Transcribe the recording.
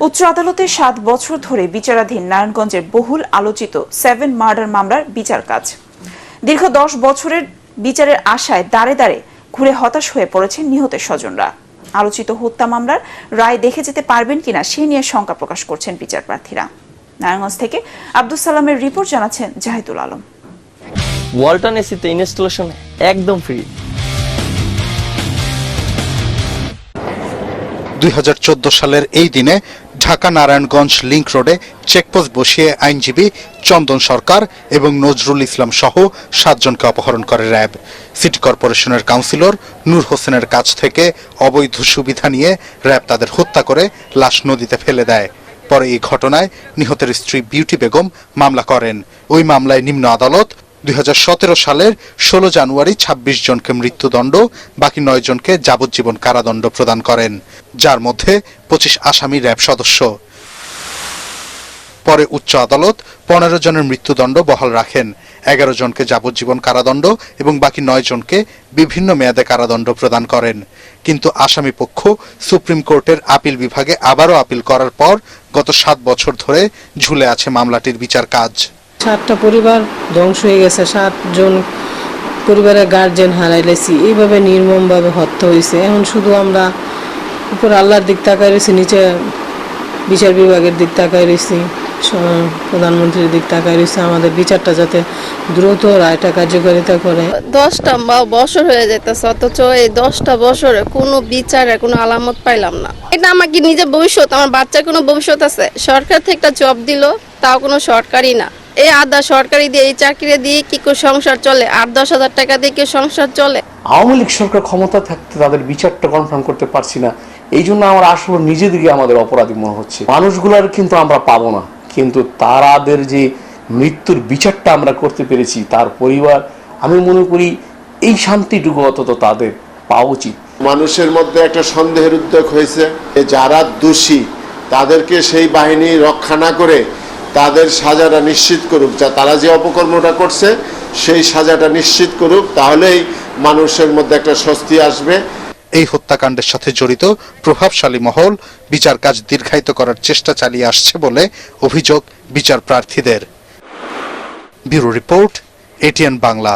উচ্চ আদালতে 7 বছর ধরে বিচারাধীন নারায়ণগঞ্জের বহুল আলোচিত 7 মার্ডার মামলার বিচার কাজ। দীর্ঘ 10 বছরের বিচারের আশায় দাঁড়ে দাঁড়ে ঘুরে হতাশ হয়ে পড়েছেন নিহতের স্বজনরা। আলোচিত হত্যা মামলার রায় দেখে যেতে পারবেন কিনা সে নিয়ে শঙ্কা প্রকাশ করছেন বিচার প্রার্থীরা। নারায়ণগঞ্জ থেকে আব্দুল সালামের রিপোর্ট জানাচ্ছেন জাহিদুল আলম। ওয়ালটন এসিতে ইনস্টলেশন একদম ফ্রি। 2014 সালের এই দিনে ঢাকা নারায়ণগঞ্জ লিংক রোডে চেকপোস্ট বসিয়ে আইনজীবী চন্দন সরকার এবং নজরুল ইসলাম সহ 7 জনকে অপহরণ করে র্যাব। সিটি কর্পোরেশনের কাউন্সিলর নূর হোসেনের কাছ থেকে অবৈধ সুবিধা নিয়ে র্যাব তাদের হত্যা করে লাশ নদীতে ফেলে দেয়। পরে এই ঘটনায় নিহতের স্ত্রী বিউটি বেগম মামলা করেন। ওই মামলায় নিম্ন আদালত 2017 সালের 16 জানুয়ারি 26 জনকে মৃত্যুদণ্ড, বাকি 9 জনকে যাবজ্জীবন কারাদণ্ড প্রদান করেন, যার মধ্যে 25 আসামি র্যাব সদস্য। পরে উচ্চ আদালত 15 জনের মৃত্যুদণ্ড বহাল রাখেন, 11 জনকে যাবজ্জীবন কারাদণ্ড এবং বাকি 9 জনকে বিভিন্ন মেয়াদে কারাদণ্ড প্রদান করেন। কিন্তু আসামি পক্ষ সুপ্রিম কোর্টের আপিল বিভাগে আবারও আপিল করার পর গত 7 বছর ধরে ঝুলে আছে মামলাটির বিচার কাজ। 7টা পরিবার ধ্বংস হয়ে গেছে, 7 জন পরিবারের গার্জেন হারাইলেছি, এইভাবে নির্মমভাবে হত্যা হয়েছে। এখন শুধু আমরা উপর আল্লাহর দিক তাকাই রয়েছি, নিচে বিচার বিভাগের দিক তাকাই রয়েছি, প্রধানমন্ত্রীর দিক তাকাই রয়েছে আমাদের বিচারটা যাতে দ্রুত রায়টা কার্যকারিতা করে। 10টা বছর হয়ে যেতেছে, অথচ এই 10টা বছরে কোনো বিচারের কোনো আলামত পাইলাম না। এটা আমাকে নিজের ভবিষ্যৎ, আমার বাচ্চার কোনো ভবিষ্যৎ আছে। সরকার থেকে একটা জব দিল, তাও কোনো সরকারি না। এই আধা সরকারি দিয়ে এই চাকরি দিয়ে কি করে সংসার চলে? 8-10 হাজার টাকা দিয়ে কি সংসার চলে? আওয়ামী লীগ সরকার ক্ষমতা থাকতে তাদের বিচারটা কনফার্ম করতে পারছি না, এই জন্য আমার আসলে নিজেদিকে আমাদের অপরাধী মনে হচ্ছে। মানুষগুলার কিন্তু আমরা পাবো না, কিন্তু তাদের যে মৃত্যুর বিচারটা আমরা করতে পেরেছি, তার পরিবার, আমি মনে করি এই শান্তিটুকু অন্তত তাদের পাওয়া উচিত। মানুষের মধ্যে একটা সন্দেহের উদ্যোগ হয়েছে, যারা দোষী তাদেরকে সেই বাহিনী রক্ষা না করে তাদের সাজাটা নিশ্চিত করুক, যা তারা যে অপকর্মটা করছে সেই সাজাটা নিশ্চিত করুক, তাহলেই মানুষের মধ্যে একটা স্বস্তি আসবে। এই হত্যাকাণ্ডের সাথে জড়িত প্রভাবশালী মহল বিচার কাজ দীর্ঘায়িত করার চেষ্টা চালিয়ে আসছে বলে অভিযোগ বিচার প্রার্থীদের। Bureau report, ATN Bangla.